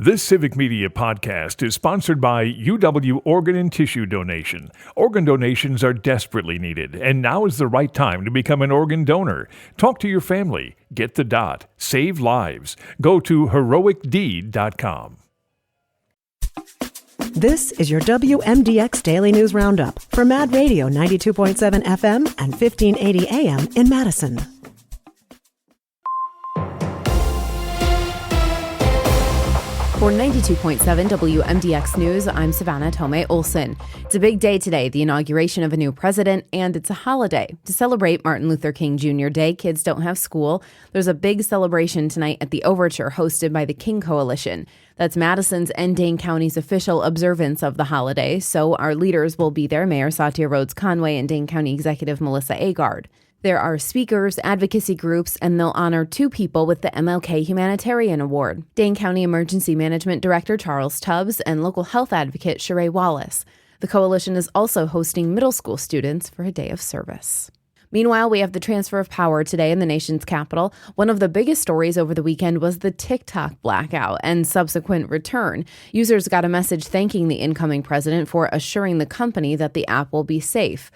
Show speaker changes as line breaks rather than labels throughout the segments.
This Civic Media podcast is sponsored by UW Organ and Tissue Donation. Organ donations are desperately needed, and now is the right time to become an organ donor. Talk to your family. Get the dot. Save lives. Go to heroicdeed.com.
This is your WMDX Daily News Roundup for Mad Radio 92.7 FM and 1580 AM in Madison.
For 92.7 WMDX News, I'm Savannah Tomei Olson. It's a big day today, the inauguration of a new president, and it's a holiday. To celebrate Martin Luther King Jr. Day, kids don't have school. There's a big celebration tonight at the Overture hosted by the King Coalition. That's Madison's and Dane County's official observance of the holiday, so our leaders will be there, Mayor Satya Rhodes Conway and Dane County Executive Melissa Agard. There are speakers, advocacy groups, and they'll honor two people with the MLK Humanitarian Award, Dane County Emergency Management Director Charles Tubbs and local health advocate Sheree Wallace. The coalition is also hosting middle school students for a day of service. Meanwhile, we have the transfer of power today in the nation's capital. One of the biggest stories over the weekend was the TikTok blackout and subsequent return. Users got a message thanking the incoming president for assuring the company that the app will be safe.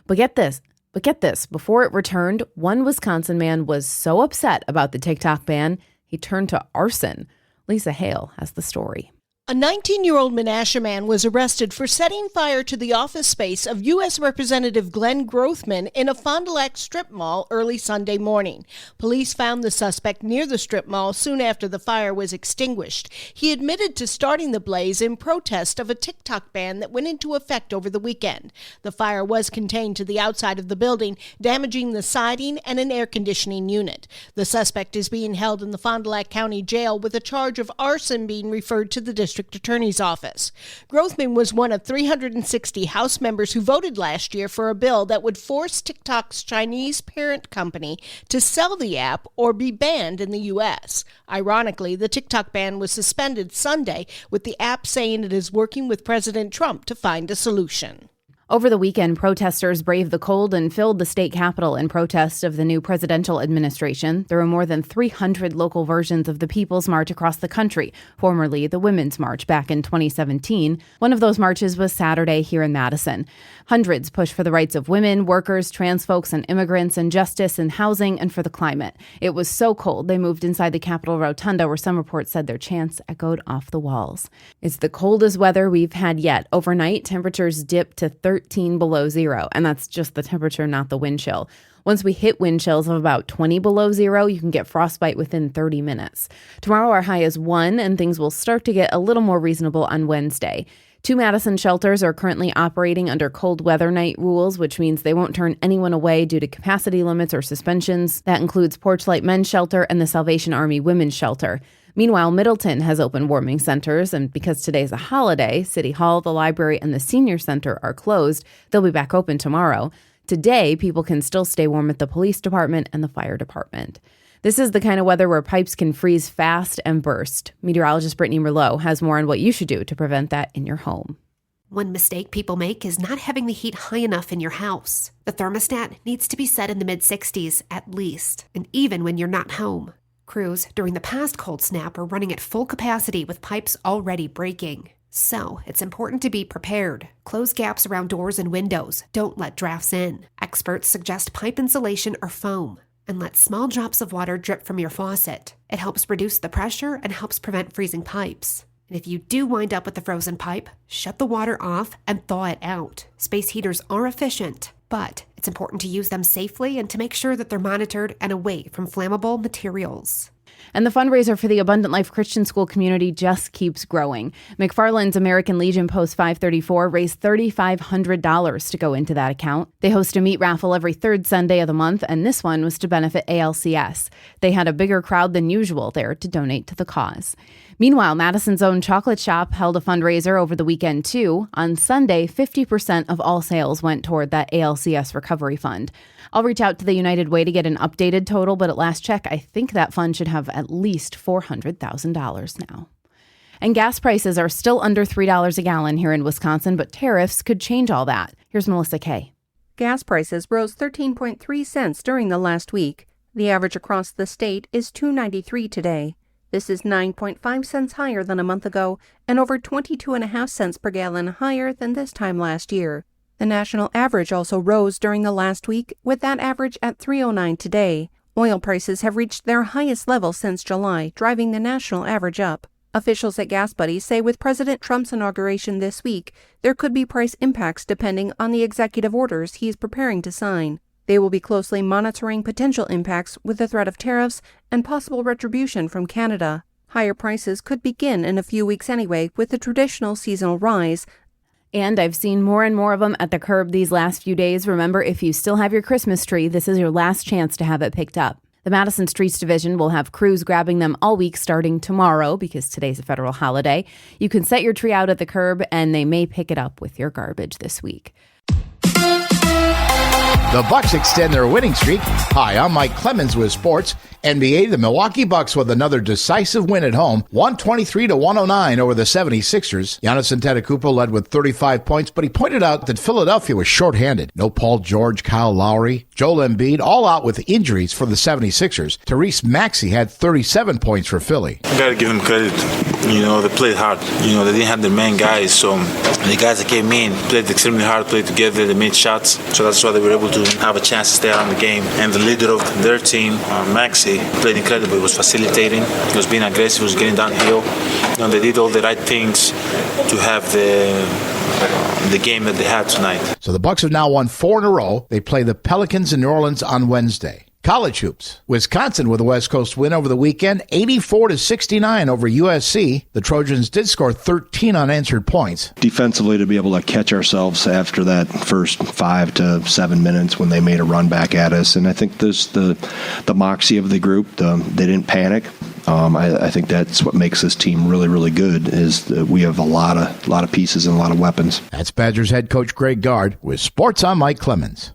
But get this, before it returned, one Wisconsin man was so upset about the TikTok ban, he turned to arson. Lisa Hale has the story.
A 19-year-old Menasha man was arrested for setting fire to the office space of U.S. Representative Glenn Grothman in a Fond du Lac strip mall early Sunday morning. Police found the suspect near the strip mall soon after the fire was extinguished. He admitted to starting the blaze in protest of a TikTok ban that went into effect over the weekend. The fire was contained to the outside of the building, damaging the siding and an air conditioning unit. The suspect is being held in the Fond du Lac County Jail with a charge of arson being referred to the district attorney's office. Grothman was one of 360 House members who voted last year for a bill that would force TikTok's Chinese parent company to sell the app or be banned in the U.S. Ironically, the TikTok ban was suspended Sunday, with the app saying it is working with President Trump to find a solution.
Over the weekend, protesters braved the cold and filled the state capitol in protest of the new presidential administration. There were more than 300 local versions of the People's March across the country, formerly the Women's March back in 2017. One of those marches was Saturday here in Madison. Hundreds pushed for the rights of women, workers, trans folks, and immigrants, and justice in housing and for the climate. It was so cold, they moved inside the Capitol Rotunda, where some reports said their chants echoed off the walls. It's the coldest weather we've had yet. Overnight, temperatures dipped to 13 below zero, and that's just the temperature, not the wind chill. Once we hit wind chills of about 20 below zero, you can get frostbite within 30 minutes. Tomorrow, our high is 1, and things will start to get a little more reasonable on Wednesday. 2 Madison shelters are currently operating under cold weather night rules, which means they won't turn anyone away due to capacity limits or suspensions. That includes Porchlight Men's Shelter and the Salvation Army Women's Shelter. Meanwhile, Middleton has open warming centers, and because today's a holiday, City Hall, the library, and the Senior Center are closed. They'll be back open tomorrow. Today, people can still stay warm at the police department and the fire department. This is the kind of weather where pipes can freeze fast and burst. Meteorologist Brittany Merlot has more on what you should do to prevent that in your home.
One mistake people make is not having the heat high enough in your house. The thermostat needs to be set in the mid-60s at least, and even when you're not home. Crews during the past cold snap are running at full capacity with pipes already breaking. So, it's important to be prepared. Close gaps around doors and windows. Don't let drafts in. Experts suggest pipe insulation or foam. And let small drops of water drip from your faucet. It helps reduce the pressure and helps prevent freezing pipes. And if you do wind up with a frozen pipe, shut the water off and thaw it out. Space heaters are efficient, but it's important to use them safely and to make sure that they're monitored and away from flammable materials.
And the fundraiser for the Abundant Life Christian School community just keeps growing. McFarland's American Legion Post 534 raised $3,500 to go into that account. They host a meat raffle every third Sunday of the month, and this one was to benefit ALCS. They had a bigger crowd than usual there to donate to the cause. Meanwhile, Madison's own chocolate shop held a fundraiser over the weekend, too. On Sunday, 50% of all sales went toward that ALCS recovery fund. I'll reach out to the United Way to get an updated total, but at last check, I think that fund should have at least $400,000 now. And gas prices are still under $3 a gallon here in Wisconsin, but tariffs could change all that. Here's Melissa Kay.
Gas prices rose 13.3 cents during the last week. The average across the state is $2.93 today. This is 9.5 cents higher than a month ago and over 22.5 cents per gallon higher than this time last year. The national average also rose during the last week, with that average at $3.09 today. Oil prices have reached their highest level since July, driving the national average up. Officials at Gas Buddy say with President Trump's inauguration this week, there could be price impacts depending on the executive orders he is preparing to sign. They will be closely monitoring potential impacts with the threat of tariffs and possible retribution from Canada. Higher prices could begin in a few weeks anyway, with the traditional seasonal rise.
And I've seen more and more of them at the curb these last few days. Remember, if you still have your Christmas tree, this is your last chance to have it picked up. The Madison Streets Division will have crews grabbing them all week starting tomorrow because today's a federal holiday. You can set your tree out at the curb and they may pick it up with your garbage this week.
The Bucks extend their winning streak. Hi, I'm Mike Clemens with sports. NBA, the Milwaukee Bucks with another decisive win at home, 123-109 over the 76ers. Giannis Antetokounmpo led with 35 points, but he pointed out that Philadelphia was shorthanded. No Paul George, Kyle Lowry, Joel Embiid, all out with injuries for the 76ers. Therese Maxey had 37 points for Philly.
I got to give them credit. They played hard. They didn't have their main guys, so the guys that came in played extremely hard, played together, they made shots, so that's why they were able to have a chance to stay out in the game. And the leader of their team, Maxey, played incredibly. He was facilitating, he was being aggressive, he was getting downhill. They did all the right things to have the game that they had tonight.
So the Bucks have now won 4 in a row. They play the Pelicans in New Orleans on Wednesday. College hoops. Wisconsin with a West Coast win over the weekend, 84-69 over USC. The Trojans did score 13 unanswered points.
Defensively, to be able to catch ourselves after that first 5 to 7 minutes when they made a run back at us. And I think there's the moxie of the group. They didn't panic. I think that's what makes this team really, really good, is that we have a lot of pieces and a lot of weapons.
That's Badgers head coach Greg Gard with Sports. I'm Mike Clemens.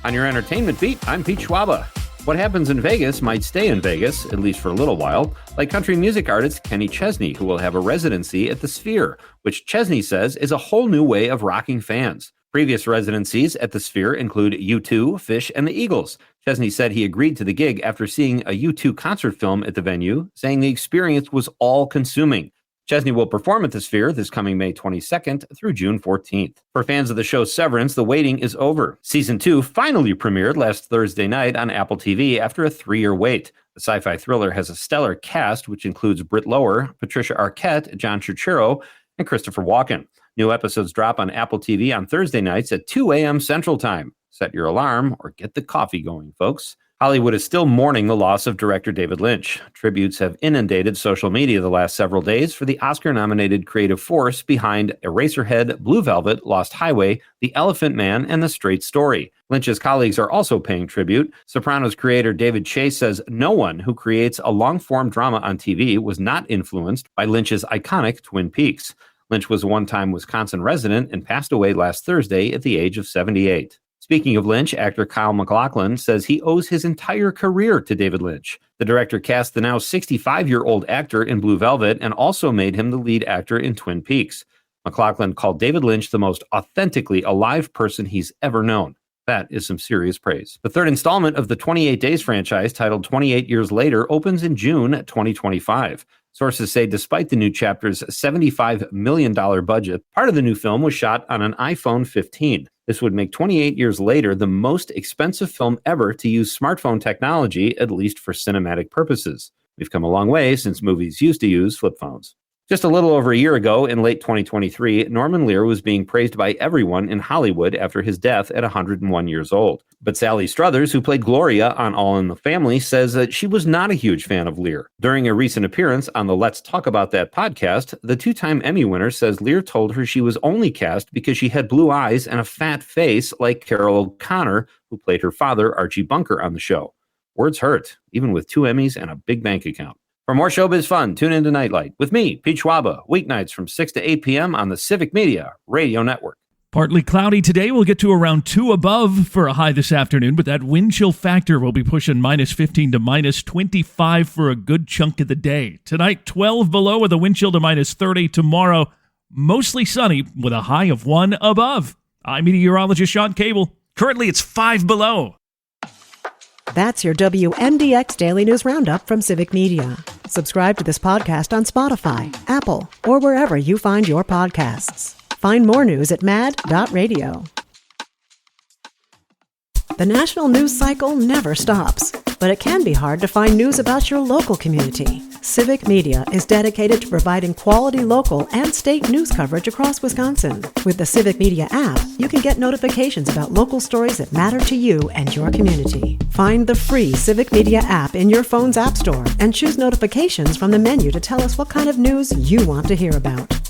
On your entertainment beat, I'm Pete Schwaba. What happens in Vegas might stay in Vegas, at least for a little while, like country music artist Kenny Chesney, who will have a residency at the Sphere, which Chesney says is a whole new way of rocking fans. Previous residencies at the Sphere include U2, Fish, and the Eagles. Chesney said he agreed to the gig after seeing a U2 concert film at the venue, saying the experience was all-consuming. Chesney will perform at the Sphere this coming May 22nd through June 14th. For fans of the show Severance, the waiting is over. Season 2 finally premiered last Thursday night on Apple TV after a 3-year wait. The sci-fi thriller has a stellar cast, which includes Britt Lower, Patricia Arquette, John Turturro, and Christopher Walken. New episodes drop on Apple TV on Thursday nights at 2 a.m. Central Time. Set your alarm or get the coffee going, folks. Hollywood is still mourning the loss of director David Lynch. Tributes have inundated social media the last several days for the Oscar-nominated creative force behind Eraserhead, Blue Velvet, Lost Highway, The Elephant Man, and The Straight Story. Lynch's colleagues are also paying tribute. Sopranos creator David Chase says no one who creates a long-form drama on TV was not influenced by Lynch's iconic Twin Peaks. Lynch was a one-time Wisconsin resident and passed away last Thursday at the age of 78. Speaking of Lynch, actor Kyle MacLachlan says he owes his entire career to David Lynch. The director cast the now 65-year-old actor in Blue Velvet and also made him the lead actor in Twin Peaks. MacLachlan called David Lynch the most authentically alive person he's ever known. That is some serious praise. The third installment of the 28 Days franchise, titled 28 Years Later, opens in June 2025. Sources say despite the new chapter's $75 million budget, part of the new film was shot on an iPhone 15. This would make 28 Years Later the most expensive film ever to use smartphone technology, at least for cinematic purposes. We've come a long way since movies used to use flip phones. Just a little over a year ago, in late 2023, Norman Lear was being praised by everyone in Hollywood after his death at 101 years old. But Sally Struthers, who played Gloria on All in the Family, says that she was not a huge fan of Lear. During a recent appearance on the Let's Talk About That podcast, the 2-time Emmy winner says Lear told her she was only cast because she had blue eyes and a fat face like Carol O'Connor, who played her father, Archie Bunker, on the show. Words hurt, even with 2 Emmys and a big bank account. For more showbiz fun, tune into Nightlight with me, Pete Schwaba, weeknights from 6 to 8 p.m. on the Civic Media Radio Network.
Partly cloudy today. We'll get to around 2 above for a high this afternoon, but that wind chill factor will be pushing minus 15 to minus 25 for a good chunk of the day. Tonight, 12 below with a wind chill to minus 30. Tomorrow, mostly sunny with a high of 1 above. I'm meteorologist Sean Cable. Currently, it's 5 below.
That's your WMDX Daily News Roundup from Civic Media. Subscribe to this podcast on Spotify, Apple, or wherever you find your podcasts. Find more news at mad.radio. The national news cycle never stops, but it can be hard to find news about your local community. Civic Media is dedicated to providing quality local and state news coverage across Wisconsin. With the Civic Media app, you can get notifications about local stories that matter to you and your community. Find the free Civic Media app in your phone's app store and choose notifications from the menu to tell us what kind of news you want to hear about.